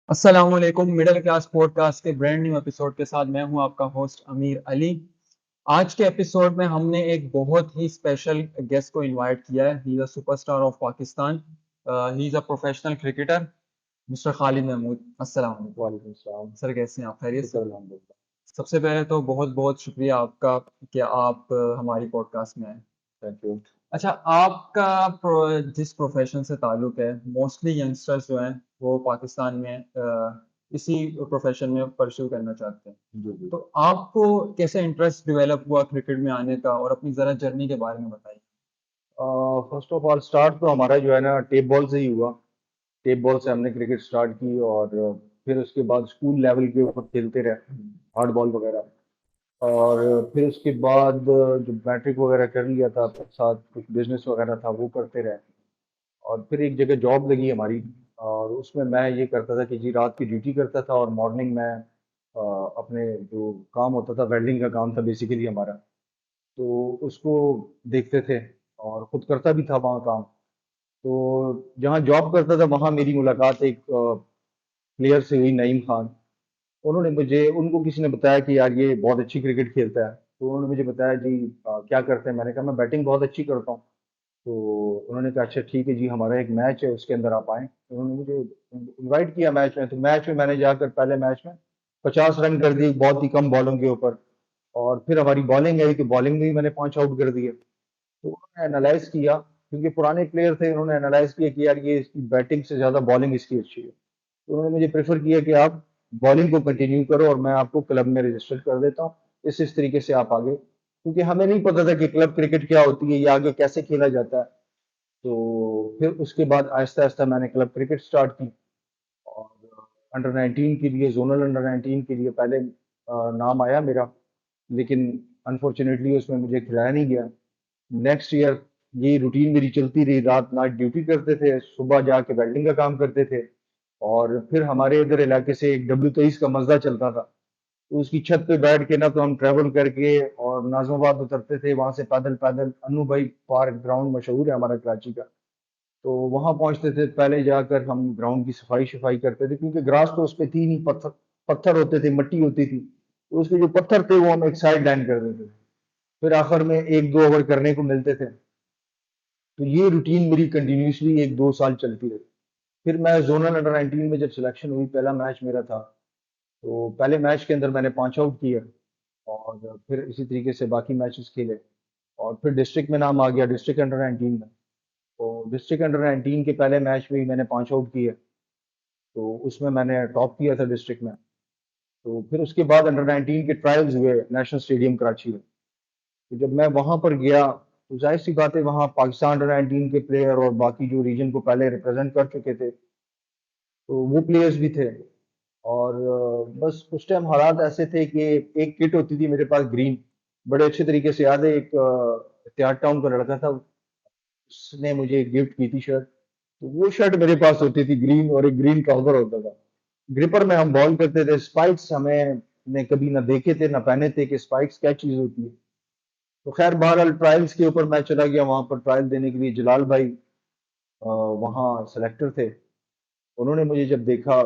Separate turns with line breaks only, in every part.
अस्सलामुअलैकुम। Middle class podcast के brand new episode के साथ मैं हूं आपका होस्ट अमीर अली। आज के एपिसोड में हमने एक बहुत ही स्पेशल गेस्ट को इनवाइट किया है। He is a superstar of Pakistan. He is a professional cricketer, Mister Khalid Mahmood. अस्सलाम वालेकुम।
वालेकुम सलाम।
सर कैसे हैं आप? खैरियत से?
शुक्र अल्हम्दुलिल्लाह।
सबसे पहले तो बहुत बहुत शुक्रिया आपका कि आप हमारी पॉडकास्ट में आए।
Thank you.
अच्छा, आपका जिस प्रोफेशन से ताल्लुक है, मोस्टली यंगस्टर्स जो हैं वो पाकिस्तान में इसी प्रोफेशन में परस्यू करना चाहते हैं।
जी, जी।
तो आपको कैसे इंटरेस्ट डेवलप हुआ क्रिकेट में आने का, और अपनी ज़रा जर्नी के बारे में बताइए।
फर्स्ट ऑफ ऑल स्टार्ट तो हमारा जो है ना टेप बॉल से ही हुआ। टेप बॉल से हमने क्रिकेट स्टार्ट की और फिर उसके बाद स्कूल लेवल के ऊपर खेलते रहे, हार्ड बॉल वगैरह। और फिर उसके बाद जो मैट्रिक वगैरह कर लिया था, साथ कुछ बिजनेस वगैरह था वो करते रहे। और फिर एक जगह जॉब लगी हमारी, और उसमें मैं ये करता था कि जी रात की ड्यूटी करता था और मॉर्निंग में अपने जो काम होता था, वेल्डिंग का काम था बेसिकली हमारा, तो उसको देखते थे और खुद करता भी था वहाँ काम। तो जहाँ जॉब करता था वहाँ मेरी मुलाकात एक प्लेयर से हुई, नईम खान। उन्होंने मुझे उनको किसी ने बताया कि यार ये बहुत अच्छी क्रिकेट खेलता है, तो उन्होंने मुझे बताया जी क्या करते हैं। मैंने कहा मैं बैटिंग बहुत अच्छी करता हूँ। तो उन्होंने कहा अच्छा ठीक है जी, हमारा एक मैच है उसके अंदर आप आएँ। तो उन्होंने मुझे इनवाइट किया मैच में। तो मैच में मैंने जाकर पहले मैच में 50 रन कर दिए, बहुत ही कम बॉलों के ऊपर। और फिर हमारी बॉलिंग आई तो बॉलिंग में भी मैंने 5 आउट कर दिए। तो उन्होंने एनालाइज किया, क्योंकि पुराने प्लेयर थे, उन्होंने एनालाइज किया कि यार ये इसकी बैटिंग से ज़्यादा बॉलिंग इसकी अच्छी है। तो उन्होंने मुझे प्रेफर किया कि आप बॉलिंग को कंटिन्यू करो और मैं आपको क्लब में रजिस्टर कर देता हूँ। इस तरीके से आप आगे, क्योंकि हमें नहीं पता था कि क्लब क्रिकेट क्या होती है, ये आगे कैसे खेला जाता है। तो फिर उसके बाद आहिस्ता आहिस्ता मैंने क्लब क्रिकेट स्टार्ट की। और अंडर 19 के लिए, जोनल अंडर 19 के लिए पहले नाम आया मेरा, लेकिन अनफॉर्चुनेटली उसमें मुझे खिलाया नहीं गया। नेक्स्ट ईयर ये रूटीन मेरी चलती रही, रात नाइट ड्यूटी करते थे, सुबह जाके वेल्डिंग का काम करते थे। और फिर हमारे इधर इलाके से एक W23 का मजदा चलता था, तो उसकी छत पे बैठ के ना तो हम ट्रेवल करके और नाजमाबाद उतरते थे, वहां से पैदल पैदल अन्नू भाई पार्क ग्राउंड मशहूर है हमारा कराची का, तो वहां पहुंचते थे। पहले जाकर हम ग्राउंड की सफाई सफाई करते थे, क्योंकि ग्रास तो उस पे थी नहीं, पत्थर पत्थर होते थे, मट्टी होती थी, तो उसके जो पत्थर थे वो हम एक साइड लाइन कर देते थे। फिर आखिर में 1-2 ओवर करने को मिलते थे। तो ये रूटीन मेरी कंटिन्यूसली 1-2 साल चलती रही। फिर मैं जोनल अंडर 19 में जब सिलेक्शन हुई, पहला मैच मेरा था, तो पहले मैच के अंदर मैंने 5 आउट किए। और फिर इसी तरीके से बाकी मैचेस खेले। और फिर डिस्ट्रिक्ट में नाम आ गया, डिस्ट्रिक्ट अंडर 19 में। तो डिस्ट्रिक्ट अंडर 19 के पहले मैच में ही मैंने 5 आउट किए, तो उसमें मैंने टॉप किया था डिस्ट्रिक्ट में। तो फिर उसके बाद अंडर 19 के ट्रायल्स हुए नेशनल स्टेडियम कराची में। तो जब मैं वहां पर गया, तो जाहिर सी बात है वहाँ पाकिस्तान अंडर 19 के प्लेयर और बाकी जो रीजन को पहले रिप्रेजेंट कर चुके थे, तो वो प्लेयर्स भी थे। और बस उस टाइम हालात ऐसे थे कि एक किट होती थी मेरे पास ग्रीन, बड़े अच्छे तरीके से याद है। एक इत्तेहाद टाउन का लड़का था, उसने मुझे गिफ्ट की थी शर्ट। तो वो शर्ट मेरे पास होती थी ग्रीन, और एक ग्रीन ट्राउजर होता था। ग्रिपर में हम बॉल करते थे। स्पाइक्स हमें ने कभी ना देखे थे ना पहने थे कि स्पाइक्स क्या चीज होती है। तो खैर बहरहाल ट्रायल्स के ऊपर मैं चला गया, वहां पर ट्रायल देने के लिए जलाल भाई वहाँ सेलेक्टर थे। उन्होंने मुझे जब देखा,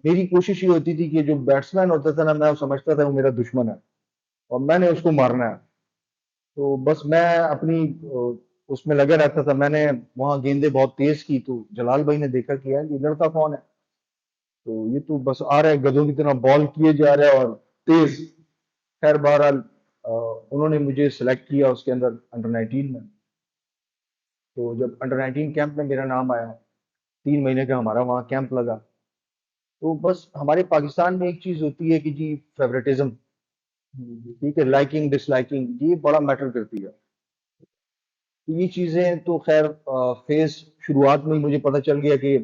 मेरी कोशिश ये होती थी कि जो बैट्समैन होता था ना, मैं वो समझता था वो मेरा दुश्मन है और मैंने उसको मारना है। तो बस मैं अपनी उसमें लगा रहता था। मैंने वहां गेंदें बहुत तेज की, तो जलाल भाई ने देखा कि यार ये लड़का कौन है, तो ये तो बस आ रहा है गधों की तरह बॉल किए जा रहा है और तेज। खैर बहरहाल उन्होंने मुझे सेलेक्ट किया उसके अंदर अंडर 19 में। तो जब अंडर 19 कैंप में मेरा नाम आया, 3 महीने का हमारा वहाँ कैंप लगा। तो बस हमारे पाकिस्तान में एक चीज होती है कि जी फेवरेटिज्म, ठीक है, लाइकिंग डिसलाइकिंग ये बड़ा मैटर करती है। तो ये चीजें तो खैर फेज शुरुआत में ही मुझे पता चल गया कि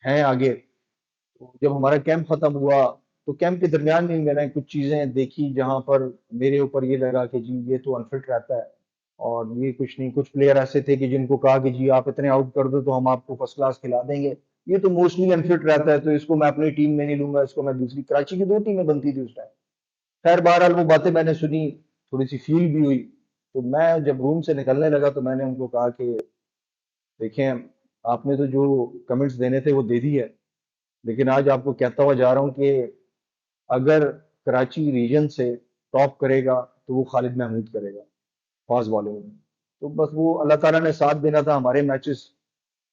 हैं आगे। तो जब हमारा कैंप खत्म हुआ, तो कैंप के दरमियान में मैंने कुछ चीजें देखी जहां पर मेरे ऊपर ये लगा कि जी ये तो अनफिट रहता है। और ये कुछ नहीं, कुछ प्लेयर ऐसे थे कि जिनको कहा कि जी आप इतने आउट कर दो तो हम आपको फर्स्ट क्लास खिला देंगे। ये तो मोस्टली अनफिट रहता है, तो इसको मैं अपनी टीम में नहीं लूंगा, इसको मैं दूसरी, कराची की 2 टीमें बनती थी उस टाइम। खैर बहरहाल वो बातें मैंने सुनी, थोड़ी सी फील भी हुई। तो मैं जब रूम से निकलने लगा तो मैंने उनको कहा कि देखें, आपने तो जो कमेंट्स देने थे वो दे दिए, लेकिन आज आपको कहता हुआ जा रहा हूँ कि अगर कराची रीजन से टॉप करेगा तो वो खालिद महमूद करेगा फास्ट बॉलिंग में। तो बस वो अल्लाह ताला ने साथ देना था। हमारे मैचेस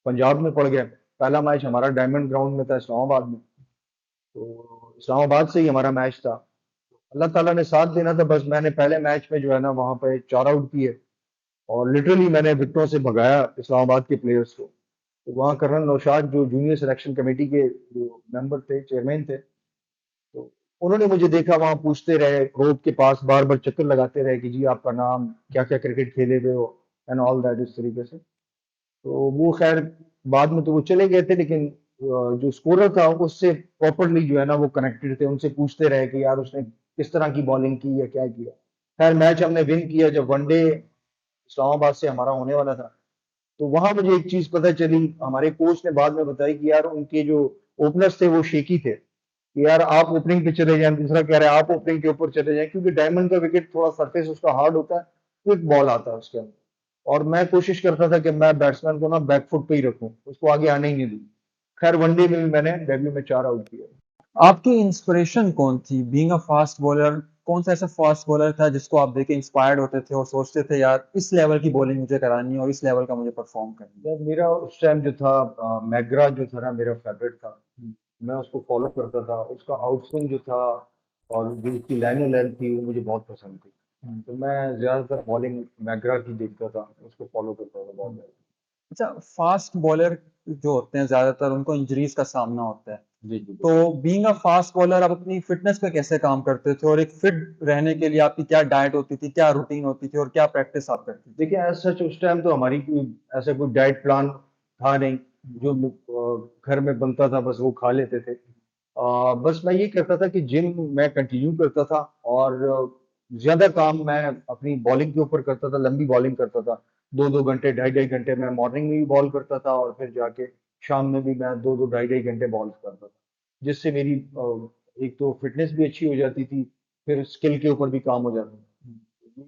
पंजाब में पड़ गए। पहला मैच हमारा डायमंड ग्राउंड में था इस्लामाबाद में, तो इस्लामाबाद से ही हमारा मैच था। अल्लाह ताला ने साथ देना था। बस मैंने पहले मैच में जो है ना वहां पे 4 आउट किए और लिटरली मैंने विकेटों से भगाया इस्लामाबाद के प्लेयर्स को। तो वहाँ कर्नल नौशाद जो जूनियर सिलेक्शन कमेटी के जो मेंबर थे, चेयरमैन थे, तो उन्होंने मुझे देखा, वहां पूछते रहे, रोड के पास बार बार चक्कर लगाते रहे कि जी आपका नाम, क्या क्या क्रिकेट खेले हुए हो, एंड ऑल दैट, इस तरीके से। तो वो खैर बाद में तो वो चले गए थे, लेकिन जो स्कोरर था उससे प्रॉपरली जो है ना वो कनेक्टेड थे, उनसे पूछते रहे कि यार उसने किस तरह की बॉलिंग की या क्या किया। खैर मैच हमने विन किया। जब वनडे इस्लामाबाद से हमारा होने वाला था, तो वहां मुझे एक चीज पता चली, हमारे कोच ने बाद में बताई कि यार उनके जो ओपनर्स थे वो शेकी थे कि यार आप ओपनिंग पे चले जाएं, दूसरा कह रहा है आप ओपनिंग के ऊपर चले जाएं, क्योंकि डायमंड का विकेट थोड़ा सरफेस उसका हार्ड होता है, क्विक बॉल आता है उसके अंदर। और मैं कोशिश करता था कि मैं बैट्समैन को ना बैकफुट पे ही रखूं, उसको आगे आने ही नहीं दूं। खैर वनडे में भी मैंने डेब्यू में 4 आउट किए।
आपकी इंस्पिरेशन कौन थी बीइंग अ फास्ट बॉलर? कौन सा ऐसा फास्ट बॉलर था जिसको आप देख के इंस्पायर्ड होते थे और सोचते थे यार इस लेवल की बॉलिंग मुझे करानी है और इस लेवल का मुझे परफॉर्म करना
जब मेरा उस टाइम जो था मैगरा जो था ना मेरा फेवरेट था।
है?
मैं उसको फॉलो करता था, उसका आउटस्विंग जो था और जो उसकी लाइन लेंथ थी वो मुझे बहुत पसंद थी।
हम्म,
तो मैं ज्यादातर बॉलिंग मैगरा की देखता था, उसको फॉलो करता था बहुत
हम्म।
ज्यादा।
अच्छा, फास्ट बॉलर जो होते हैं ज्यादातर उनको इंजरीज का सामना होता है।
जी जी
तो
बिल्कुल।
बीइंग अ फास्ट बॉलर आप अपनी फिटनेस पे कैसे काम करते थे और एक फिट रहने के लिए आपकी क्या डाइट होती थी, क्या रूटीन होती थी और क्या प्रैक्टिस आप करते थे?
देखिए एज सच उस टाइम तो हमारी कोई ऐसा कोई डाइट प्लान था नहीं। जो घर में बनता था बस वो खा लेते थे। बस मैं ये करता था कि जिम मैं कंटिन्यू करता था, और ज्यादा काम मैं अपनी बॉलिंग के ऊपर करता था, लंबी बॉलिंग करता था। 2-2 घंटे, 2.5-2.5 घंटे मैं मॉर्निंग में भी बॉल करता था, और फिर जाके शाम में भी मैं 2-2, 2.5-2.5 घंटे बॉल करता था, जिससे मेरी एक तो फिटनेस भी अच्छी हो जाती थी, फिर स्किल के ऊपर भी काम हो जाता था।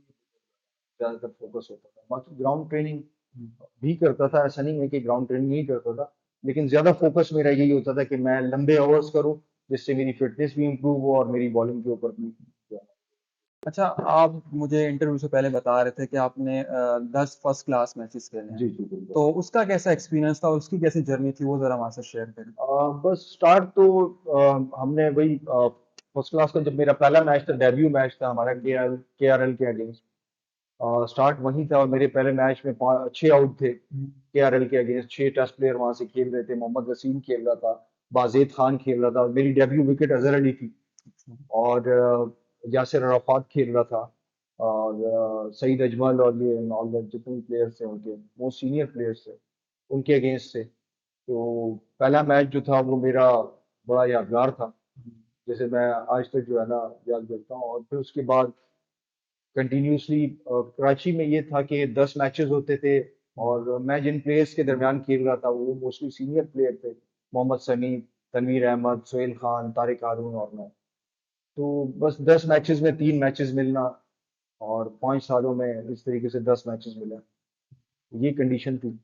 ज्यादातर फोकस होता था। बाकी ग्राउंड ट्रेनिंग भी करता था, ऐसा नहीं है कि ग्राउंड ट्रेनिंग नहीं करता था, लेकिन ज्यादा फोकस मेरा यही होता था कि मैं लंबे ओवर्स करूं, जिससे मेरी फिटनेस भी इंप्रूव हो और मेरी बॉलिंग के ऊपर भी।
अच्छा, आप मुझे इंटरव्यू से पहले बता रहे थे कि आपने 10 फर्स्ट क्लास मैचेस खेले हैं।
जी जी बिल्कुल।
तो उसका कैसा एक्सपीरियंस था और उसकी कैसी जर्नी थी वो जरा हमारे साथ शेयर करें।
बस स्टार्ट तो हमने वही फर्स्ट क्लास का जब मेरा पहला मैच था, डेब्यू मैच था हमारा के आर एल के अगेंस्ट। स्टार्ट वहीं था, और मेरे पहले मैच में 6 आउट थे के आर एल के अगेंस्ट। 6 टेस्ट प्लेयर वहां से खेल रहे थे, मोहम्मद वसीम खेल रहा था, बाजेद खान खेल रहा था, और मेरी डेब्यू विकेट अजहर अली थी, और यासिर अराफात खेल रहा था, और सईद अजमल और ये ऑल द जितने प्लेयर्स थे उनके मोस्ट सीनियर प्लेयर्स थे, उनके अगेंस्ट थे। तो पहला मैच जो था वो मेरा बड़ा यादगार था, जैसे मैं आज तक जो है ना याद करता हूँ। और फिर उसके बाद कंटिन्यूसली कराची में ये था कि 10 मैचेस होते थे, और मैं जिन प्लेयर्स के दरमियान खेल रहा था वो मोस्टली सीनियर प्लेयर थे, मोहम्मद सनी, तनवीर अहमद, सोहेल खान, तारिक हारून और मैं। तो बस 10 मैचेस में 3 मैचेस मिलना, और 5 सालों में इस तरीके से 10 मैचेस मिले, ये कंडीशन थी।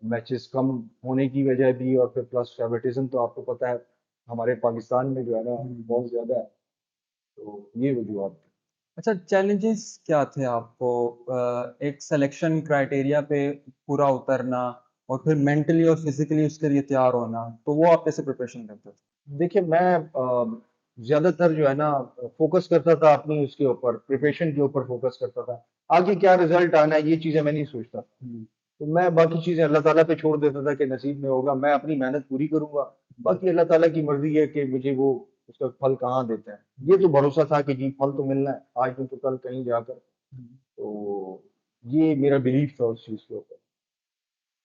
मैचेस कम होने की वजह भी, और फिर प्लस फेवरेटिज्म तो आपको पता है हमारे पाकिस्तान में जो है ना बहुत ज्यादा है। तो ये वजूहत थी।
अच्छा, चैलेंजेस क्या थे आपको एक सिलेक्शन क्राइटेरिया पे पूरा उतरना और फिर मेंटली और फिजिकली उसके लिए तैयार होना, तो वो आप कैसे प्रिपरेशन करते थे?
देखिए मैं ज्यादातर जो है ना फोकस करता था अपनी उसके ऊपर, प्रिपरेशन के ऊपर फोकस करता था। आगे क्या रिजल्ट आना है ये चीजें मैं नहीं सोचता।
हम्म,
तो मैं बाकी चीजें अल्लाह ताला पे छोड़ देता था कि नसीब में होगा, मैं अपनी मेहनत पूरी करूंगा, बाकी अल्लाह ताला की मर्जी है कि मुझे वो उसका फल कहाँ देते हैं। ये तो भरोसा था कि जी फल तो मिलना है आज नहीं तो कल कहीं जाकर।
हम्म।
तो ये मेरा बिलीफ था उस चीज के ऊपर।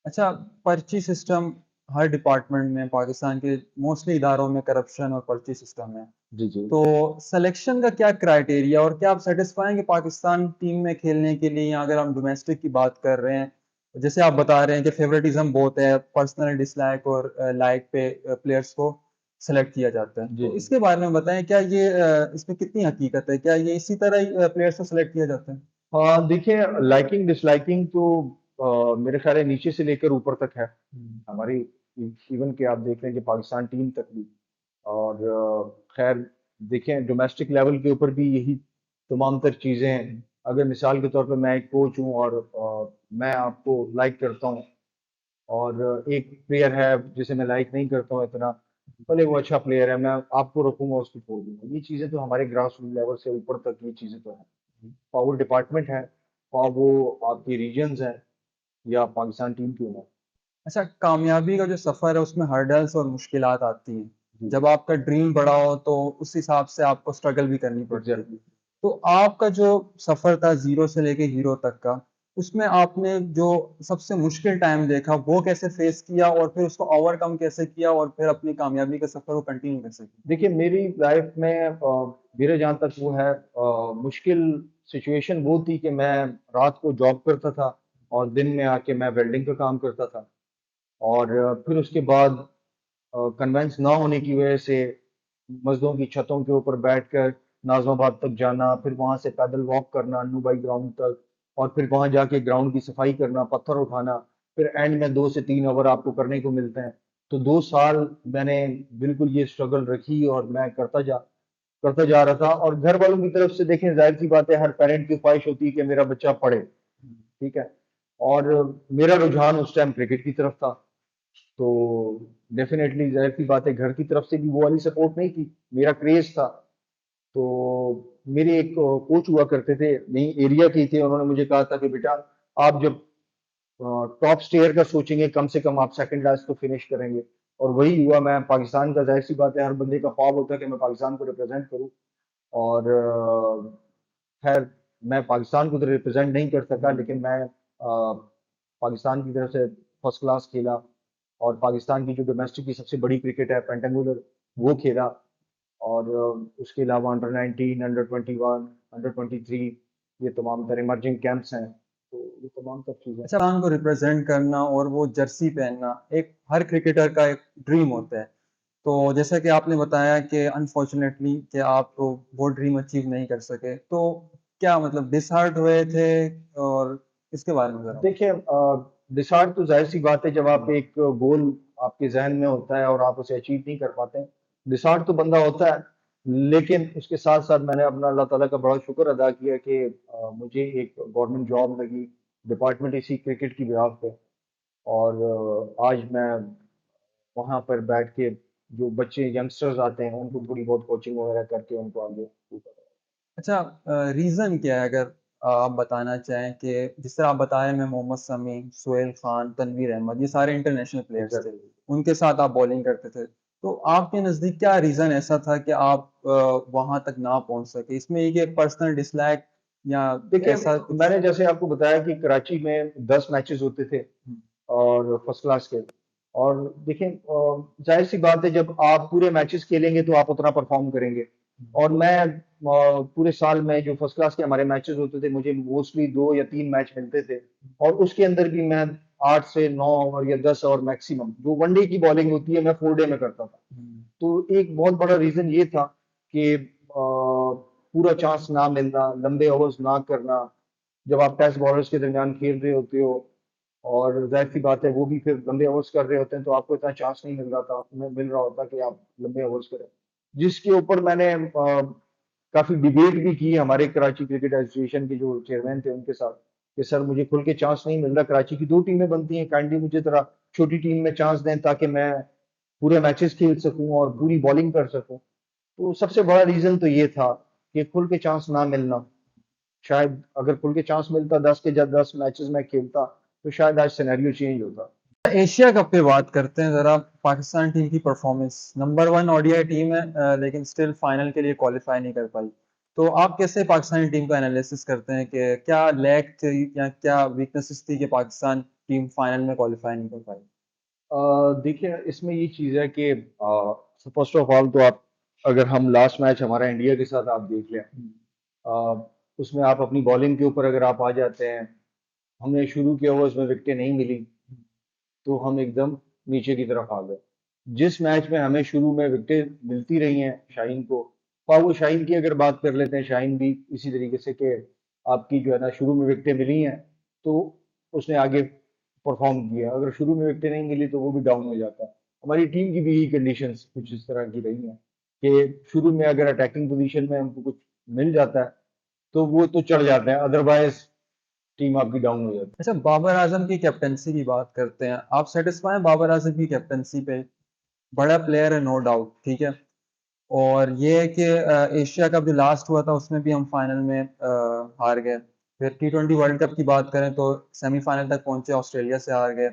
अच्छा, पर्ची सिस्टम हर डिपार्टमेंट में पाकिस्तान के मोस्टली इदारों में करप्शन और पर्ची सिस्टम है।
जी जी।
तो सिलेक्शन का क्या क्राइटेरिया और क्या आप सेटिस्फाई हैं कि पाकिस्तान टीम में खेलने के लिए, या अगर हम डोमेस्टिक की बात कर रहे हैं, जैसे आप बता रहे हैं कि फेवरेटिज्म बहुत है, पर्सनल डिसलाइक और लाइक पे प्लेयर्स को सेलेक्ट किया जाता है,
जी
तो
जी।
इसके बारे में बताएं, क्या ये इसमें कितनी हकीकत है, क्या ये इसी तरह ही प्लेयर्स को सेलेक्ट किया जाता है?
हाँ देखिए, लाइकिंग डिसलाइकिंग तो मेरे ख्याल है नीचे से लेकर ऊपर तक है
हम्म,
हमारी। इवन कि आप देख लें कि पाकिस्तान टीम तक भी। और खैर देखें, डोमेस्टिक लेवल के ऊपर भी यही तमाम तर चीज़ें हैं। अगर मिसाल के तौर पर मैं एक कोच हूँ और मैं आपको लाइक करता हूँ, और एक प्लेयर है जिसे मैं लाइक नहीं करता हूँ इतना, भले वो अच्छा प्लेयर है, मैं आपको रखूंगा, उसको छोड़ दूंगा। ये चीज़ें तो हमारे ग्रास रूट लेवल से ऊपर तक ये चीज़ें तो हैं। पावर डिपार्टमेंट है, और वो आपकी रीजन्स है या पाकिस्तान टीम क्यों ना।
अच्छा, कामयाबी का जो सफर है उसमें हर्डल्स और मुश्किलात आती हैं।
जी,
जब आपका ड्रीम बड़ा हो तो उस हिसाब से आपको स्ट्रगल भी करनी पड़ती है।
एग्जैक्टली।
तो आपका जो सफर था जीरो से लेके हीरो तक का, उसमें आपने जो सबसे मुश्किल टाइम देखा वो कैसे फेस किया और फिर उसको ओवरकम कैसे किया और फिर अपनी कामयाबी का सफर को कंटिन्यू कैसे किया?
देखिए, मेरी लाइफ में मेरे जहाँ तक वो है, मुश्किल सिचुएशन वो थी कि मैं रात को जॉब करता था और दिन में आके मैं वेल्डिंग का काम करता था। और फिर उसके बाद कन्वेंस ना होने की वजह से मस्जिदों की छतों के ऊपर बैठकर नाज़िमाबाद तक जाना, फिर वहां से पैदल वॉक करना नुबाई ग्राउंड तक, और फिर वहां जाके ग्राउंड की सफाई करना, पत्थर उठाना, फिर एंड में 2 से 3 ओवर आपको करने को मिलते हैं। तो 2 साल मैंने बिल्कुल ये स्ट्रगल रखी और मैं करता जा रहा था। और घर वालों की तरफ से देखें, जाहिर सी बात है, हर पेरेंट की ख्वाहिश होती है कि मेरा बच्चा पढ़े, ठीक है। और मेरा रुझान उस टाइम क्रिकेट की तरफ था। तो डेफिनेटली जाहिर सी बात है, घर की तरफ से भी वो वाली सपोर्ट नहीं थी, मेरा क्रेज था। तो मेरे एक कोच हुआ करते थे, नहीं एरिया के ही थे, उन्होंने मुझे कहा था कि बेटा, आप जब टॉप स्टेयर का सोचेंगे, कम से कम आप सेकंड क्लास तो फिनिश करेंगे। और वही हुआ। मैं पाकिस्तान का, जाहिर सी बात है, हर बंदे का ख्वाब होता है कि मैं पाकिस्तान को रिप्रेजेंट करूं। और खैर, मैं पाकिस्तान को तो रिप्रेजेंट नहीं कर सका, लेकिन मैं पाकिस्तान की तरफ से फर्स्ट क्लास खेला। और पाकिस्तान की जो डोमेस्टिक की सबसे बड़ी क्रिकेट है, पेंटांगुलर, वो खेला। और उसके अलावा अंडर 19, अंडर 21, अंडर 23, ये तमाम तरह इमर्जिंग कैंप्स हैं। तो ये तमाम सब चीज़ें।
अच्छा, पाकिस्तान को रिप्रेजेंट करना और वो जर्सी पहनना एक हर क्रिकेटर का एक ड्रीम होता है। तो जैसा कि आपने बताया कि अनफॉर्चुनेटली कि आप वो ड्रीम अचीव नहीं कर सके, तो क्या मतलब डिसहार्ट हुए थे? और इसके बारे में जरा।
देखिए, डिसहार्ट तो जाहिर सी बात है, जब आप एक गोल आपके जहन में होता है और आप उसे अचीव नहीं कर पाते, डिसहार्ट तो बंदा होता है। लेकिन उसके साथ साथ मैंने अपना अल्लाह ताला का बड़ा शुक्र अदा किया कि मुझे एक गवर्नमेंट जॉब लगी, डिपार्टमेंट इसी क्रिकेट की बिहाफ पे। और आज मैं वहां पर बैठ के जो बच्चे यंगस्टर्स आते हैं उनको थोड़ी बहुत कोचिंग वगैरह करके उनको आगे।
अच्छा, रीज़न क्या है अगर आप बताना चाहें कि जिस तरह आप बताएं, मैं मोहम्मद शमी, सोहेल खान, तनवीर अहमद, ये सारे इंटरनेशनल प्लेयर्स थे,
एग्जैक्टली।
उनके साथ आप बॉलिंग करते थे। तो आपके नज़दीक क्या रीज़न ऐसा था कि आप वहां तक ना पहुंच सके? इसमें एक पर्सनल डिसलाइक या
देखिए,
ऐसा कुछ?
मैंने जैसे आपको बताया कि कराची में 10 मैचेस होते थे और फर्स्ट क्लास के। और देखें, जाहिर सी बात है, जब आप पूरे मैचेस खेलेंगे तो आप उतना परफॉर्म करेंगे। और मैं पूरे साल में जो फर्स्ट क्लास के हमारे मैचेस होते थे, मुझे मोस्टली 2 या 3 मैच मिलते थे। और उसके अंदर भी मैं 8 से 9 ओवर या 10 ओवर मैक्सिमम, जो वनडे की बॉलिंग होती है, मैं 4 डे में करता था। तो एक बहुत बड़ा रीजन ये था कि पूरा चांस ना मिलना, लंबे ओवर्स ना करना, जब आप टेस्ट बॉलर्स के दरमियान खेल रहे होते हो, और जाहिर सी बात है वो भी फिर लंबे ओवर्स कर रहे होते हैं, तो आपको इतना चांस नहीं मिल रहा होता कि आप लंबे ओवर्स करें। जिसके ऊपर मैंने काफी डिबेट भी की हमारे कराची क्रिकेट एसोसिएशन के जो चेयरमैन थे उनके साथ, कि सर, मुझे खुल के चांस नहीं मिल रहा, कराची की 2 टीमें बनती हैं, काइंडली मुझे जरा छोटी टीम में चांस दें ताकि मैं पूरे मैचेस खेल सकूं और पूरी बॉलिंग कर सकूं। तो सबसे बड़ा रीजन तो ये था कि खुल के चांस ना मिलना। शायद अगर खुल के चांस मिलता, 10 के 10 मैचेस में खेलता, तो शायद आज सिनेरियो चेंज होता।
एशिया कप पे बात करते हैं जरा। पाकिस्तान टीम की performance number one ODI team है, लेकिन स्टिल फाइनल के लिए क्वालिफाई नहीं कर पाई। तो आप कैसे पाकिस्तानी टीम का एनालिसिस करते हैं कि क्या लैक थी या क्या वीकनेसेस थी कि पाकिस्तान टीम फाइनल में क्वालिफाई नहीं कर पाई?
देखिए, इसमें ये चीज़ है कि फर्स्ट ऑफ ऑल तो आप, अगर हम लास्ट मैच हमारा इंडिया के साथ आप देख लें, उसमें आप अपनी बॉलिंग के ऊपर अगर आप आ जाते हैं, हमें शुरू के ओवर्स में विकेटें नहीं मिली, तो हम एकदम नीचे की तरफ आ गए। जिस मैच में हमें शुरू में विकेटें मिलती रही हैं शाहीन को, और वो शाहीन की अगर बात कर लेते हैं, शाहीन भी इसी तरीके से कि आपकी जो है ना, शुरू में विकेटें मिली हैं, तो उसने आगे परफॉर्म किया। अगर शुरू में विकेटें नहीं मिली तो वो भी डाउन हो जाता है। हमारी टीम की भी यही कंडीशंस कुछ इस तरह की रही हैं कि शुरू में अगर अटैकिंग पोजीशन में हमको कुछ मिल जाता है तो वो तो चढ़ जाते हैं, अदरवाइज टीम आपकी डाउन हो जाती है।
अच्छा, बाबर आजम की कैप्टनसी की बात करते हैं। आप सेटिस्फाई हैं बाबर आजम की कैप्टनसी पे? बड़ा प्लेयर है, नो डाउट, ठीक है। और ये है कि एशिया कप जो लास्ट हुआ था उसमें भी हम फाइनल में हार गए। फिर T20 वर्ल्ड कप की बात करें तो सेमीफाइनल तक पहुंचे, ऑस्ट्रेलिया से हार गए।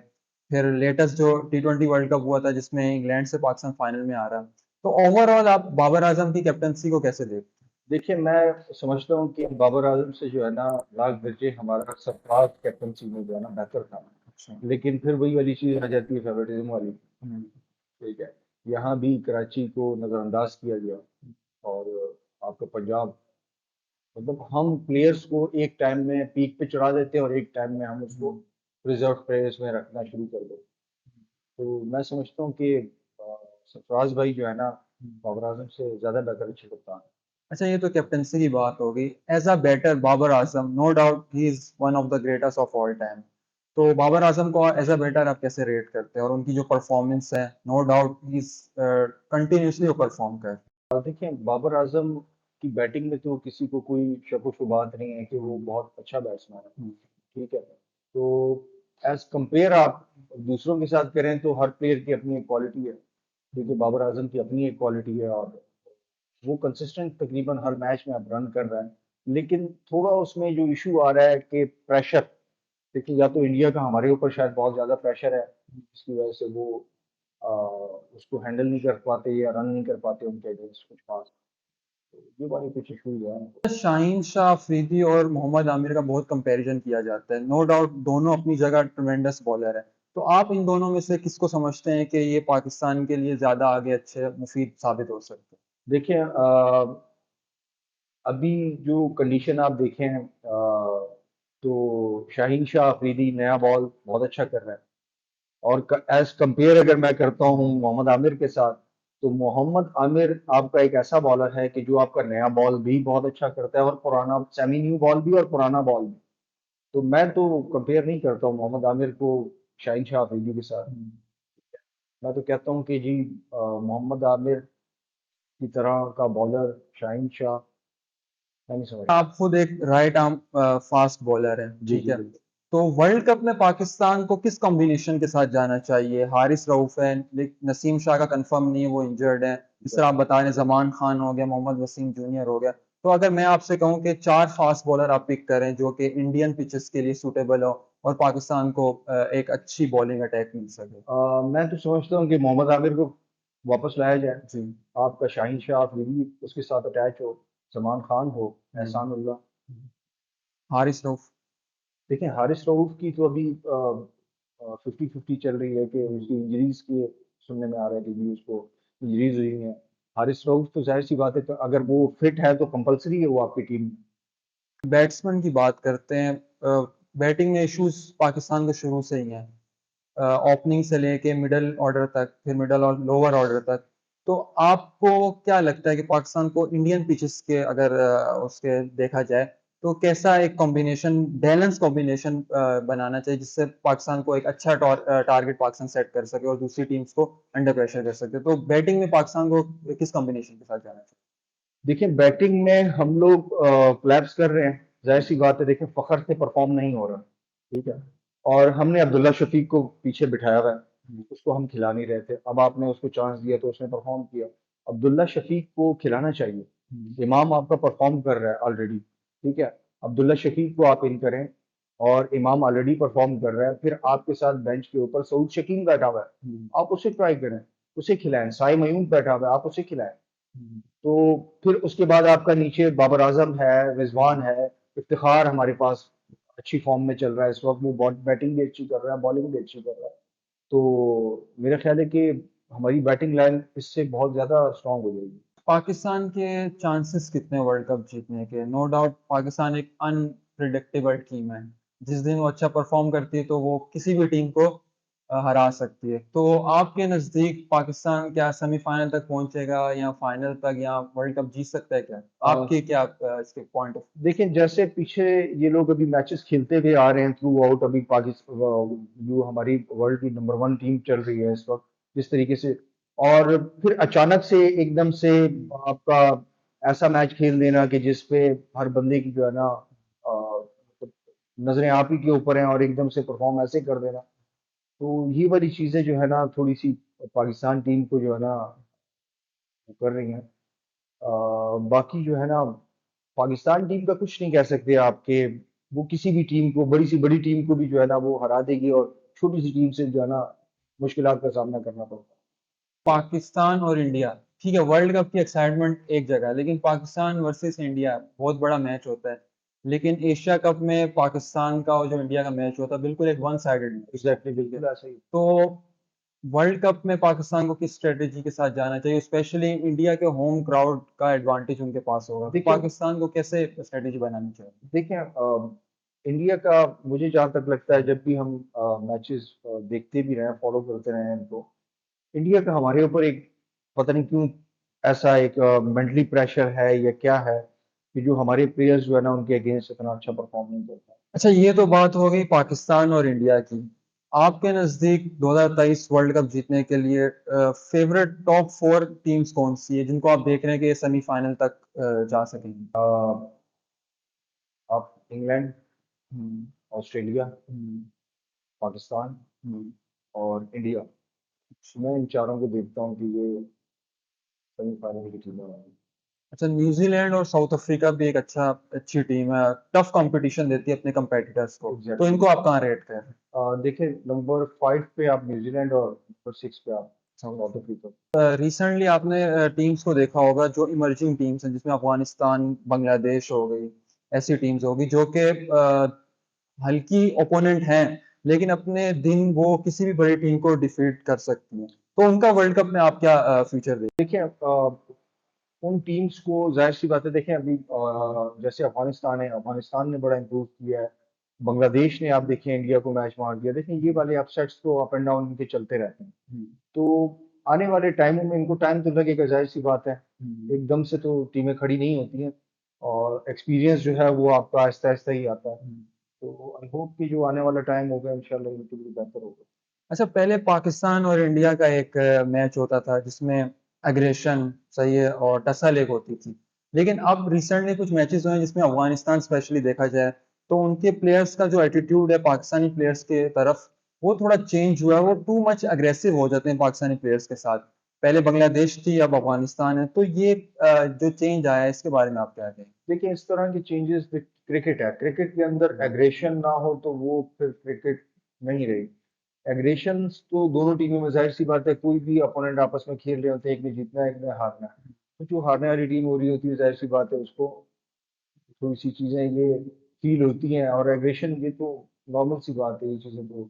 फिर लेटेस्ट जो T20 वर्ल्ड कप हुआ था जिसमें इंग्लैंड से पाकिस्तान फाइनल में आ रहा है। तो ओवरऑल आप बाबर आजम की कैप्टनसी को कैसे देखते
देखिए, मैं समझता हूँ कि बाबर आजम से जो है ना लाख दर्जे हमारा सरफराज कैप्टनसी में जो है ना बेहतर था।
हैं?
लेकिन फिर वही वाली चीज आ जाती है, फेवरेटिज्म वाली।
हम्म,
ठीक है, यहाँ भी कराची को नजरअंदाज किया गया। और आपका पंजाब, मतलब हम प्लेयर्स को एक टाइम में पीक पे चढ़ा देते हैं और एक टाइम में हम उसको
हम्म,
रिजर्व प्लेयर्स में रखना शुरू कर दो। तो मैं समझता हूँ कि सरफराज भाई जो है ना
हम्म।
बाबर आजम से ज्यादा बेहतर अच्छे कप्तान हैं।
अच्छा, ये तो कैप्टनसी की बात हो गई। As a batter Babar Azam, no doubt he is one of the greatest of all time. तो बाबर आजम को एज अ बैटर आप कैसे रेट करते हैं, और उनकी जो परफॉर्मेंस है, no doubt he is continuously वो परफॉर्म कर।
और देखिए, बाबर आजम की बैटिंग में तो किसी को कोई शक व शुबात नहीं है कि वो
हम्म,
बहुत अच्छा बैट्समैन है।
हम्म,
ठीक है, तो एज कंपेयर आप दूसरों के साथ करें तो हर प्लेयर की अपनी एक क्वालिटी है। क्योंकि बाबर आजम की अपनी एक क्वालिटी है और वो कंसिस्टेंट तकरीबन हर मैच में अब रन कर रहा है। लेकिन थोड़ा उसमें जो इशू आ रहा है कि प्रेशर, देखिए या तो इंडिया का हमारे ऊपर शायद बहुत ज़्यादा प्रेशर है जिसकी वजह से वो उसको हैंडल नहीं कर पाते या रन नहीं कर पाते उनके अगेंस्ट कुछ खास। तो ये वाले कुछ इशूज हैं।
शाहीन शाह अफरीदी और मोहम्मद आमिर का बहुत कंपैरिजन किया जाता है। नो डाउट दोनों अपनी जगह ट्मेंडस बॉलर है। तो आप इन दोनों में से किसको समझते हैं कि ये पाकिस्तान के लिए ज्यादा आगे अच्छे मुफीद साबित हो सकते हैं?
देखिए, अभी जो कंडीशन आप देखें तो शाहीन शाह अफरीदी नया बॉल बहुत अच्छा कर रहा है। और एज कंपेयर अगर मैं करता हूँ मोहम्मद आमिर के साथ, तो मोहम्मद आमिर आपका एक ऐसा बॉलर है कि जो आपका नया बॉल भी बहुत अच्छा करता है और पुराना सेमी न्यू बॉल भी और पुराना बॉल भी। तो मैं तो कंपेयर नहीं करता हूँ मोहम्मद आमिर को शाहीन शाह अफरीदी के साथ।
हम्म।
मैं तो कहता हूँ कि जी मोहम्मद आमिर की तरह का बॉलर शाहीन शाह मैं नहीं समझ।
आप खुद एक राइट आर्म फास्ट बॉलर हैं,
जी
ठीक
जी
है।
बिल्कुल।
तो वर्ल्ड कप में पाकिस्तान को किस कॉम्बिनेशन के साथ जाना चाहिए? हारिस रऊफ है, लेकिन नसीम शाह का कंफर्म नहीं है, वो इंजर्ड है। जिस तरह आप बता रहे हैं, जमान खान हो गया, मोहम्मद वसीम जूनियर हो गया। तो अगर मैं आपसे कहूं कि चार फास्ट बॉलर आप पिक करें जो कि इंडियन पिचेस के लिए सूटेबल हो और पाकिस्तान को एक अच्छी बॉलिंग अटैक मिल सके।
मैं तो समझता हूँ कि मोहम्मद आमिर को वापस लाया जाए।
जी।
आपका शाहीन शाह अफरीदी उसके साथ अटैच हो, सलमान खान हो,
हम्म।
एहसान उल्लाह।
हारिस रऊफ।
देखिए, हारिस रऊफ की तो अभी 50-50 चल रही है कि
हम्म।
उसकी इंजरीज की सुनने में आ रहा है कि जी उसको इंजरीज हुई हैं। हारिस रऊफ तो जाहिर सी बात है, तो अगर वो फिट है तो कंपलसरी है वो आपकी टीम में।
बैट्समैन की बात करते हैं। बैटिंग में इश्यूज पाकिस्तान को शुरू से ही हैं, ओपनिंग से लेके मिडल ऑर्डर तक, फिर मिडल और लोअर ऑर्डर तक। तो आपको क्या लगता है कि पाकिस्तान को इंडियन पिचेस के अगर उसके देखा जाए तो कैसा एक कॉम्बिनेशन, बैलेंस कॉम्बिनेशन बनाना चाहिए जिससे पाकिस्तान को एक अच्छा टारगेट पाकिस्तान सेट कर सके और दूसरी टीम्स को अंडर प्रेशर कर सके? तो बैटिंग में पाकिस्तान को किस कॉम्बिनेशन के साथ जाना
देखिए, बैटिंग में हम लोग कोलैप्स कर रहे हैं, जाहिर सी बात है। देखिए, फखर से परफॉर्म नहीं हो रहा। ठीक है, और हमने अब्दुल्ला शफीक को पीछे बिठाया हुआ है।
चाहिए?
उसको हम खिला नहीं रहे थे, अब आपने उसको चांस दिया तो उसने परफॉर्म किया। अब्दुल्ला शफीक को खिलाना चाहिए। इमाम आपका परफॉर्म कर रहा है ऑलरेडी। ठीक है, अब्दुल्ला शफीक को आप इन करें। और इमाम ऑलरेडी परफॉर्म कर रहा है, फिर आपके साथ बेंच के ऊपर सऊद शकील बैठा हुआ है। आप उसे ट्राई करें, उसे खिलाएं। साई मयूम बैठा हुआ है, आप उसे खिलाएं। तो फिर उसके बाद आपका नीचे बाबर आजम है, रिजवान है, इफ्तिखार हमारे पास अच्छी फॉर्म में चल रहा है इस वक्त। वो बैटिंग भी अच्छी कर रहा है, बॉलिंग भी अच्छी कर रहा है। तो मेरा ख्याल है कि हमारी बैटिंग लाइन इससे बहुत ज्यादा स्ट्रांग हो जाएगी।
पाकिस्तान के चांसेस कितने वर्ल्ड कप जीतने के? नो डाउट पाकिस्तान एक अनप्रिडिक्टेबल टीम है। जिस दिन वो अच्छा परफॉर्म करती है तो वो किसी भी टीम को हरा सकती है। तो आपके नज़दीक पाकिस्तान क्या सेमीफाइनल तक पहुंचेगा या फाइनल तक, या वर्ल्ड कप जीत सकता है क्या? आपके क्या इसके पॉइंट ऑफ?
देखिए जैसे पीछे ये लोग अभी मैचेस खेलते हुए आ रहे हैं थ्रू आउट, अभी पाकिस्तान जो हमारी वर्ल्ड की नंबर वन टीम चल रही है इस वक्त जिस तरीके से, और फिर अचानक से एकदम से आपका ऐसा मैच खेल देना कि जिसपे हर बंदे की जो है ना नजरें आप ही के ऊपर हैं और एकदम से परफॉर्म ऐसे कर देना, तो ये वाली चीजें जो है ना थोड़ी सी पाकिस्तान टीम को जो है ना वो कर रही हैं। बाकी जो है ना पाकिस्तान टीम का कुछ नहीं कह सकते आपके, वो किसी भी टीम को, बड़ी सी बड़ी टीम को भी जो है ना वो हरा देगी, और छोटी सी टीम से जो है ना मुश्किलात का सामना करना पड़ता
पाकिस्तान और इंडिया, ठीक है, वर्ल्ड कप की एक्साइटमेंट एक जगह है, लेकिन पाकिस्तान वर्सेस इंडिया बहुत बड़ा मैच होता है। लेकिन एशिया कप में पाकिस्तान का और जो इंडिया का मैच होता है बिल्कुल एक वन साइडेड
है।
मैच,
एग्जैक्टली,
ठीक है।
बिल्कुल ऐसा ही।
तो वर्ल्ड कप में पाकिस्तान को किस स्ट्रेटेजी के साथ जाना चाहिए? स्पेशली इंडिया के होम क्राउड का एडवांटेज उनके पास होगा, तो
देखिए
पाकिस्तान को कैसे स्ट्रेटेजी बनानी चाहिए?
देखिए इंडिया का, मुझे जहाँ तक लगता है जब भी हम मैचेस देखते भी रहे, फॉलो करते रहे हैं इनको, इंडिया का हमारे ऊपर एक, पता नहीं क्यों, ऐसा एक मेंटली प्रेशर है या क्या है कि जो हमारे प्लेयर्स जो है ना उनके अगेंस्ट इतना अच्छा परफॉर्म नहीं करता।
अच्छा, ये तो बात हो गई पाकिस्तान और इंडिया की। आपके नज़दीक 2023 वर्ल्ड कप जीतने के लिए फेवरेट टॉप 4 टीम्स कौन सी है जिनको आप देख रहे हैं कि ये सेमीफाइनल तक जा सकेंगी?
आप इंग्लैंड,
हम्म।
ऑस्ट्रेलिया,
हम्म।
पाकिस्तान
हम्म।
और इंडिया, मैं इन चारों को देखता हूँ कि ये सेमीफाइनल की टीम है।
अच्छा, न्यूजीलैंड और साउथ अफ्रीका भी एक अच्छी टीम है, टफ कंपटीशन देती है अपने कंपेटिटर्स को, तो
एग्जैक्टली।
इनको आप कहाँ रेट करें?
देखिए नंबर 5 पे आप न्यूजीलैंड और नंबर 6 पे आप साउथ अफ्रीका।
रिसेंटली आपने टीम्स को देखा होगा जो इमर्जिंग टीम्स हैं, जिसमें अफगानिस्तान, बांग्लादेश हो गई, ऐसी टीम्स होगी जो कि हल्की ओपोनेंट हैं, लेकिन अपने दिन वो किसी भी बड़ी टीम को डिफीट कर सकती हैं। तो उनका वर्ल्ड कप में आप क्या फ्यूचर देखते
देखिए उन टीम्स को, जाहिर सी बात है, देखें अभी जैसे अफगानिस्तान है, अफगानिस्तान ने बड़ा इंप्रूव किया है। बांग्लादेश ने आप देखिए इंडिया को मैच मार दिया। देखें ये वाले अपसेट्स तो अप एंड डाउन इनके चलते रहते हैं।
हैं?
तो आने वाले टाइमों में इनको टाइम तो लगेगा, जाहिर सी बात है,
हम्म।
एकदम से तो टीमें खड़ी नहीं होती हैं, और एक्सपीरियंस जो है वो आपका आहिस्ता आहिस्ता ही आता है।
हम्म।
तो आई होप कि जो आने वाला टाइम होगा इंशाल्लाह इनके लिए बेहतर होगा।
अच्छा, पहले पाकिस्तान और इंडिया का एक मैच होता था जिसमें एग्रेशन सही है और टसल एक होती थी, लेकिन अब रिसेंटली कुछ मैचेस हुए हैं जिसमें अफगानिस्तान स्पेशली देखा जाए तो उनके प्लेयर्स का जो एटीट्यूड है पाकिस्तानी प्लेयर्स के तरफ, वो थोड़ा चेंज हुआ है। वो टू मच अग्रेसिव हो जाते हैं पाकिस्तानी प्लेयर्स के साथ। पहले बांग्लादेश थी, अब अफगानिस्तान है, तो ये जो चेंज आया है इसके बारे में आप क्या कहेंगे?
देखिए इस तरह की चेंजेस, क्रिकेट है, क्रिकेट के अंदर एग्रेशन ना हो तो वो फिर क्रिकेट नहीं रही। एग्रेशन तो दोनों टीमों में, जाहिर सी बात है, कोई भी अपोनेंट आपस में खेल रहे होते हैं, एक ने जीतना है एक ने हारना है, तो जो हारने वाली टीम हो रही होती है जाहिर सी बात है उसको थोड़ी सी चीजें ये फील होती हैं, और एग्रेशन ये तो नॉर्मल सी बात है, ये चीजें तो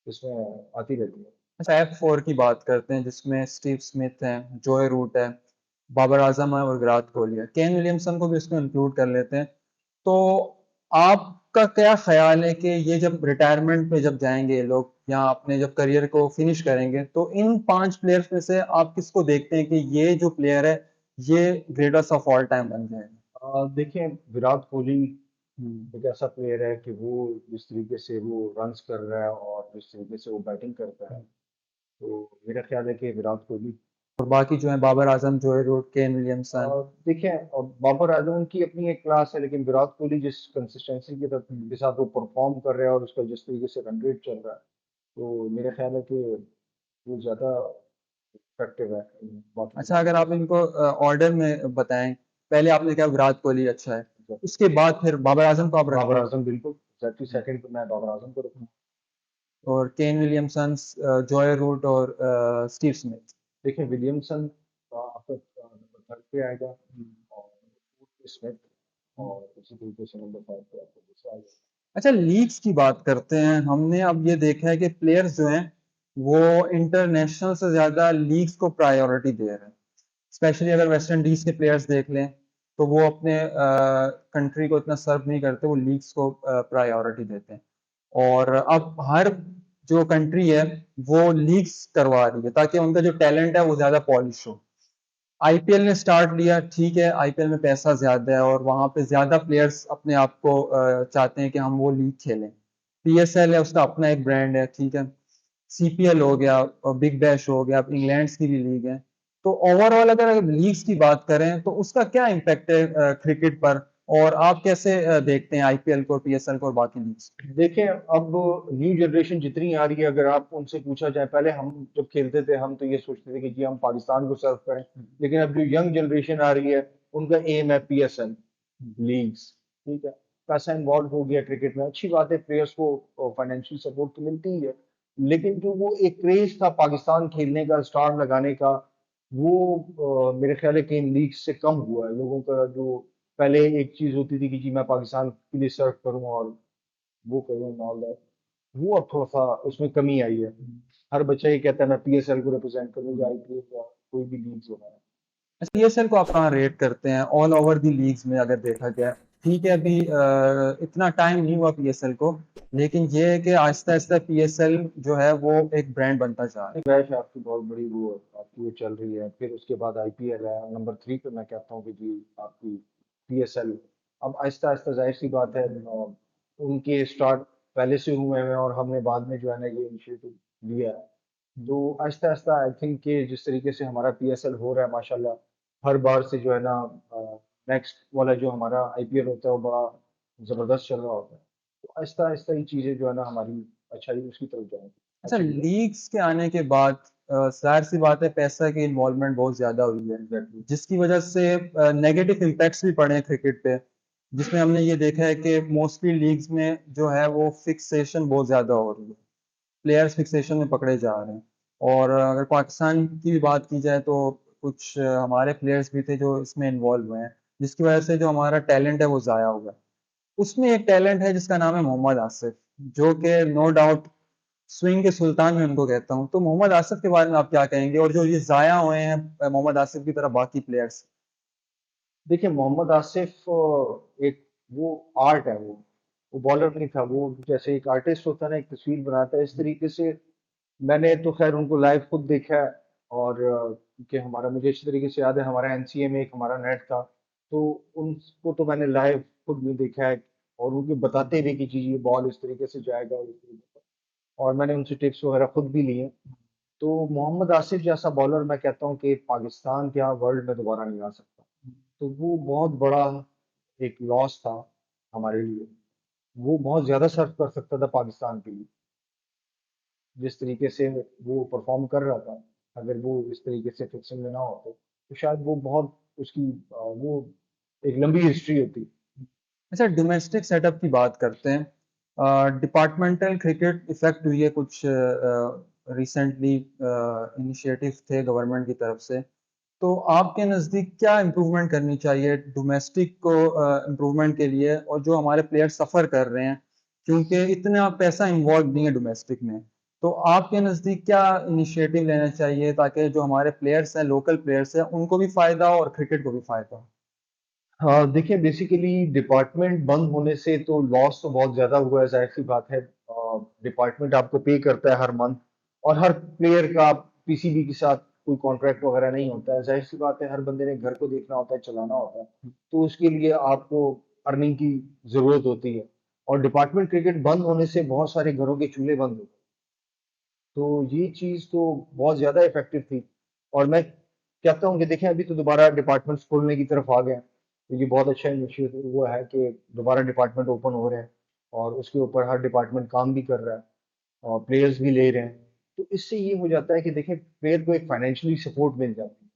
इसमें आती रहती है।
अच्छा, F4 की बात करते हैं जिसमें स्टीव स्मिथ है, जोए रूट है, बाबर आजम है और विराट कोहली है। केन विलियमसन को भी इसमें इंक्लूड कर लेते हैं। तो आपका क्या ख्याल है कि ये जब रिटायरमेंट पे जब जाएंगे ये लोग, या अपने जब करियर को फिनिश करेंगे, तो इन 5 प्लेयर्स में से आप किसको देखते हैं कि ये जो प्लेयर है ये ग्रेटेस्ट ऑफ ऑल टाइम बन जाएगा?
देखिए विराट कोहली
हम्म।
एक ऐसा प्लेयर है कि वो जिस तरीके से वो रन्स कर रहा है और जिस तरीके से वो बैटिंग करता है, तो मेरा ख्याल है कि विराट कोहली।
और बाकी जो है बाबर आजम, जोए रूट, केन विलियमसन।
देखिए बाबर आजम की अपनी एक क्लास है, लेकिन विराट कोहली जिस कंसिस्टेंसी के साथ वो परफॉर्म कर रहा है और उसका जिस तरीके से रन रेट चल रहा है, तो मेरा ख्याल है कि वो ज़्यादा इफेक्टिव है इन बाकी
अच्छा, अगर आप इनको ऑर्डर में बताएं, पहले आपने कहा विराट कोहली अच्छा है,
टीमों।
उसके बाद फिर बाबर आजम को आप
बाबर
रखते
आजम बिल्कुल एग्जैक्टली
हैं,
सेकंड पे मैं बाबर आजम को रखूँ।
और केन विलियमसन, जॉय रूट और स्टीव स्मिथ।
देखिए विलियमसन आपका नंबर 3 पे आएगा, और नंबर 4 पे स्मिथ, और इसी तरीके से नंबर 5 पे आपको दूसरा आएगा।
अच्छा, लीग्स की बात करते हैं। हमने अब ये देखा है कि प्लेयर्स जो हैं वो इंटरनेशनल से ज्यादा लीग्स को प्रायोरिटी दे रहे हैं। स्पेशली अगर वेस्ट इंडीज के प्लेयर्स देख लें तो वो अपने कंट्री को इतना सर्व नहीं करते, वो लीग्स को प्रायोरिटी देते हैं। और अब हर जो कंट्री है वो लीग्स करवा रही है ताकि उनका जो टैलेंट है वो ज्यादा पॉलिश हो। आईपीएल ने स्टार्ट लिया, ठीक है, आईपीएल में पैसा ज्यादा है और वहां पे ज्यादा प्लेयर्स अपने आप को चाहते हैं कि हम वो लीग खेलें। पीएसएल है, उसका अपना एक ब्रांड है, ठीक है। सीपीएल हो गया और बिग बैश हो गया, अब इंग्लैंड की भी लीग है। तो ओवरऑल अगर लीग्स की बात करें तो उसका क्या इम्पैक्ट है क्रिकेट पर, और आप कैसे देखते हैं आईपीएल को, पीएसएल को और बाकी लीग्स?
देखें, अब न्यू जनरेशन जितनी आ रही है, अगर आप उनसे पूछा जाए, पहले हम जब खेलते थे हम तो ये सोचते थे कि जी हम पाकिस्तान को सर्व करें, लेकिन अब जो यंग जनरेशन आ रही है उनका एम है पीएसएल लीग्स, ठीक है। पैसा इन्वॉल्व हो गया क्रिकेट में, अच्छी बात है, प्लेयर्स को फाइनेंशियल सपोर्ट तो मिलती ही है, लेकिन जो वो एक क्रेज था पाकिस्तान खेलने का, स्टार लगाने का, वो मेरे ख्याल है कि इन लीग्स से कम हुआ है। लोगों का जो पहले एक चीज होती थी कि जी मैं पाकिस्तान के लिए सर्व करूं और वो करूँ एंड ऑल दैट, वो अब थोड़ा सा उसमें कमी आई है। हर बच्चा ये कहता है मैं पीएसएल को रिप्रेजेंट करूंगा, आईपीएल या कोई भी लीग्स हो रहा है।
अच्छा, पीएसएल को आप कहाँ रेट करते हैं ऑल ओवर दी लीग्स में अगर देखा जाए? ठीक है, अभी इतना टाइम नहीं हुआ पीएसएल को, लेकिन ये है कि आहिस्ता आहिस्ता पीएसएल जो है वो एक ब्रांड बनता जा रहा है।
क्रैश आपकी बहुत बड़ी वो आपकी वो चल रही है, फिर उसके बाद आईपीएल है नंबर 3 पे, मैं कहता हूँ कि जी आपकी पीएसएल। अब आहिस्ता आहिस्ता जाहिर सी बात है, उनके स्टार्ट पहले से हुए हैं और हमने बाद में जो है ना ये इनिशिएटिव लिया है। तो आहिस्ता आहिस्ता आई थिंक कि जिस तरीके से हमारा पीएसएल हो रहा है माशाल्लाह, हर बार से जो है ना नेक्स्ट वाला जो हमारा आईपीएल होता है वो बड़ा जबरदस्त चल रहा होता है। तो आहिस्ता आहिस्ता ये चीजें जो है ना हमारी अच्छाई उसकी तरफ जाएंगी।
अच्छा,
अच्छी तरफ।
लीग्स के आने के बाद जाहिर सी बात है पैसा की इन्वॉल्वमेंट बहुत ज्यादा हुई है,
एग्जैक्टली।
जिसकी वजह से नेगेटिव इम्पैक्ट्स भी पड़े हैं क्रिकेट पे, जिसमें हमने ये देखा है कि मोस्टली लीग्स में जो है वो फिक्सेशन बहुत ज्यादा हो रही है, प्लेयर्स फिक्सेशन में पकड़े जा रहे हैं। और अगर पाकिस्तान की भी बात की जाए तो कुछ हमारे प्लेयर्स भी थे जो इसमें इन्वॉल्व हुए हैं, जिसकी वजह से जो हमारा टैलेंट है वो जाया हुआ है। उसमें एक टैलेंट है जिसका नाम है मोहम्मद आसिफ, जो कि नो डाउट स्विंग के सुल्तान में उनको कहता हूँ। तो मोहम्मद आसिफ के बारे में आप क्या कहेंगे, और जो ये जाया हुए हैं मोहम्मद आसिफ की तरह बाकी प्लेयर्स?
देखिए, मोहम्मद आसिफ एक वो आर्ट है, वो बॉलर नहीं था, वो जैसे एक आर्टिस्ट होता है ना, एक तस्वीर बनाता है, इस तरीके से मैंने तो खैर उनको लाइव खुद देखा है। और कि हमारा मुझे अच्छी तरीके से याद है, हमारा एनसीए में एक हमारा नेट था, तो उनको तो मैंने लाइव खुद भी देखा है, और उनके बताते भी कि जी ये बॉल इस तरीके से जाएगा और इस तरीके से, और मैंने उनसे टिप्स वगैरह खुद भी लिए। तो मोहम्मद आसिफ जैसा बॉलर मैं कहता हूँ कि पाकिस्तान क्या वर्ल्ड में दोबारा नहीं आ सकता। तो वो बहुत बड़ा एक लॉस था हमारे लिए। वो बहुत ज्यादा सर्व कर सकता था पाकिस्तान के लिए, जिस तरीके से वो परफॉर्म कर रहा था। अगर वो इस तरीके से फिक्सिंग में ना होते तो शायद वो बहुत उसकी वो एक लंबी हिस्ट्री होती।
अच्छा, डोमेस्टिक सेटअप की बात करते हैं। डिपार्टमेंटल क्रिकेट इफेक्ट हुई है कुछ रिसेंटली, इनिशिएटिव थे गवर्नमेंट की तरफ से। तो आपके नज़दीक क्या इम्प्रूवमेंट करनी चाहिए डोमेस्टिक को इम्प्रूवमेंट के लिए, और जो हमारे प्लेयर सफ़र कर रहे हैं क्योंकि इतना पैसा इन्वॉल्व नहीं है डोमेस्टिक में? तो आपके नज़दीक क्या इनिशिएटिव लेना चाहिए ताकि जो हमारे प्लेयर्स हैं, लोकल प्लेयर्स हैं, उनको भी फ़ायदा हो और क्रिकेट को भी फ़ायदा हो?
हाँ, देखिए, बेसिकली डिपार्टमेंट बंद होने से तो लॉस तो बहुत ज्यादा हुआ है, जाहिर सी बात है। डिपार्टमेंट आपको पे करता है हर मंथ, और हर प्लेयर का पीसीबी के साथ कोई कॉन्ट्रैक्ट वगैरह नहीं होता है, जाहिर सी बात है, हर बंदे ने घर को देखना होता है, चलाना होता है, तो उसके लिए आपको अर्निंग की जरूरत होती है। और डिपार्टमेंट क्रिकेट बंद होने से बहुत सारे घरों के चूल्हे बंद हो गए। तो ये चीज तो बहुत ज्यादा इफेक्टिव थी। और मैं कहता हूँ कि देखें, अभी तो दोबारा डिपार्टमेंट्स खोलने की तरफ आ गए हैं, तो ये बहुत अच्छा इनिशिएटिव हुआ है कि दोबारा डिपार्टमेंट ओपन हो रहे हैं, और उसके ऊपर हर डिपार्टमेंट काम भी कर रहा है और प्लेयर्स भी ले रहे हैं। तो इससे ये हो जाता है कि देखें, प्लेयर को एक फाइनेंशियली सपोर्ट मिल जाती है।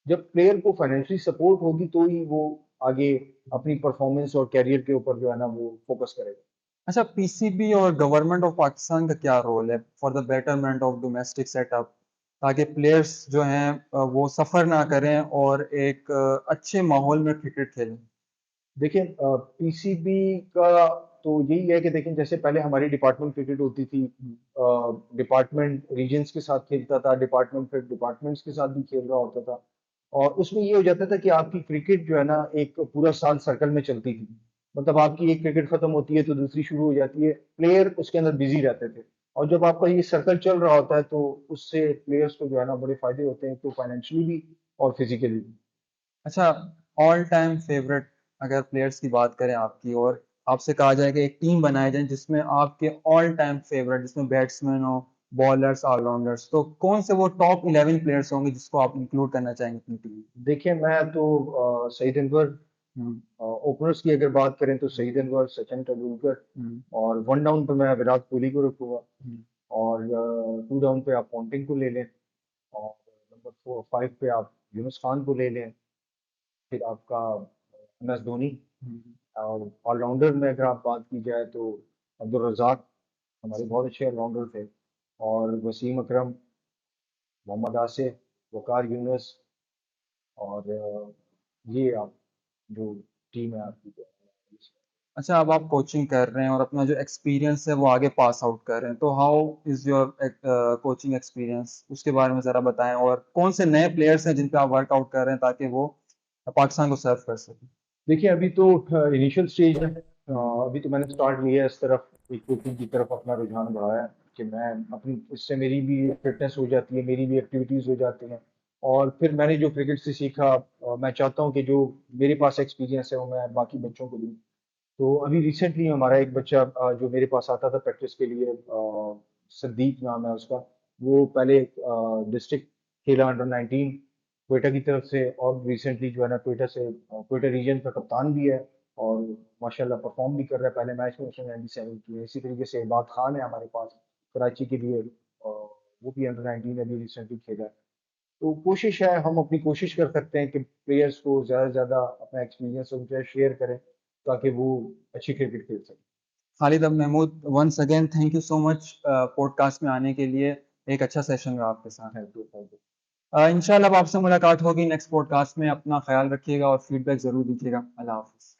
जब प्लेयर को फाइनेंशियली सपोर्ट होगी तो ही वो आगे अपनी परफॉर्मेंस और कैरियर के ऊपर जो है ना वो फोकस करेगा।
अच्छा, पीसीबी और गवर्नमेंट ऑफ पाकिस्तान का क्या रोल है for the betterment of domestic setup, ताकि प्लेयर्स जो हैं वो सफ़र ना करें और एक अच्छे माहौल में क्रिकेट खेलें?
देखिए, पीसीबी का तो यही है कि देखें, जैसे पहले हमारी डिपार्टमेंट क्रिकेट होती थी, डिपार्टमेंट रीजन्स के साथ खेलता था, डिपार्टमेंट फिर डिपार्टमेंट्स के साथ भी खेल रहा होता था, और उसमें ये हो जाता था कि आपकी क्रिकेट जो है ना एक पूरा साल सर्कल में चलती थी। मतलब आपकी एक क्रिकेट खत्म होती है तो दूसरी शुरू हो जाती है, प्लेयर उसके अंदर बिजी रहते थे, और जब आपका ये सर्कल चल रहा होता है तो उससे प्लेयर्स को जो है ना बड़े फायदे होते हैं, तो फाइनेंशियली भी और फिजिकली भी।
अच्छा, ऑल टाइम फेवरेट अगर प्लेयर्स की बात करें आपकी, और आपसे कहा जाए कि एक टीम बनाई जाए जिसमें आपके ऑल टाइम फेवरेट, जिसमें बैट्समैन हो, बॉलर्स, ऑलराउंडर्स, तो कौन से वो टॉप 11 प्लेयर्स होंगे जिसको आप इंक्लूड करना चाहेंगे अपनी टीम में?
देखिए मैं तो सईद अनवर,
हम्म,
ओपनर्स की अगर बात करें तो सईद अनवर, सचिन तेंदुलकर,
हम्म,
और वन डाउन पे मैं विराट कोहली को रखूंगा,
हम्म।
और टू डाउन पे आप पॉन्टिंग को ले लें, और नंबर 4 5 पे आप यूनुस खान को ले लें, फिर आपका MS धोनी,
हम्म।
और ऑलराउंडर में अगर आप बात की जाए तो अब्दुल रज़ाक हमारे बहुत अच्छे ऑलराउंडर थे, और वसीम अकरम, मोहम्मद आसिफ, वकार यूनुस, और ये आप जो टीम है आपकी जो है।
अच्छा, अब आप कोचिंग कर रहे हैं और अपना जो एक्सपीरियंस है वो आगे पास आउट कर रहे हैं, तो how is your coaching experience, उसके बारे में ज़रा बताएं, और कौन से नए प्लेयर्स हैं जिन पे आप वर्कआउट कर रहे हैं ताकि वो पाकिस्तान को सर्व कर सकें?
देखिए अभी तो इनिशियल स्टेज है,
हम्म,
अभी तो मैंने स्टार्ट लिया है इस तरफ, एक कुकिंग की तरफ अपना रुझान बढ़ाया है कि मैं अपनी, इससे मेरी भी फिटनेस हो जाती है, मेरी भी एक्टिविटीज हो जाती हैं, और फिर मैंने जो क्रिकेट से सीखा, मैं चाहता हूँ कि जो मेरे पास एक्सपीरियंस है वो मैं बाकी बच्चों को दूँ। तो अभी रिसेंटली हमारा एक बच्चा जो मेरे पास आता था प्रैक्टिस के लिए, संदीप नाम है उसका, वो पहले डिस्ट्रिक्ट खेला अंडर 19 क्वेटा की तरफ से, और रिसेंटली जो है ना क्वेटा से, क्वेटा रीजन का कप्तान भी है, और माशाल्लाह परफॉर्म भी कर रहा है। पहले मैच में उसने 97 किए। इसी तरीके से इबाद खान है हमारे पास कराची के लिए, वो भी अंडर 19 अभी रिसेंटली खेला है। तो कोशिश है, हम अपनी कोशिश कर सकते हैं कि प्लेयर्स को ज़्यादा से ज़्यादा अपना एक्सपीरियंस उनसे शेयर करें, ताकि वो अच्छी क्रिकेट खेल सकें।
खालिद अब Mahmood, once again thank you so much podcast में आने के लिए। एक अच्छा सेशन रहा आपके साथ।
Thank you, thank you.
इंशाल्लाह अब आपसे मुलाकात होगी नेक्स्ट पॉडकास्ट में। अपना ख्याल रखिएगा और फीडबैक ज़रूर दीजिएगा। अल्लाह हाफिज़।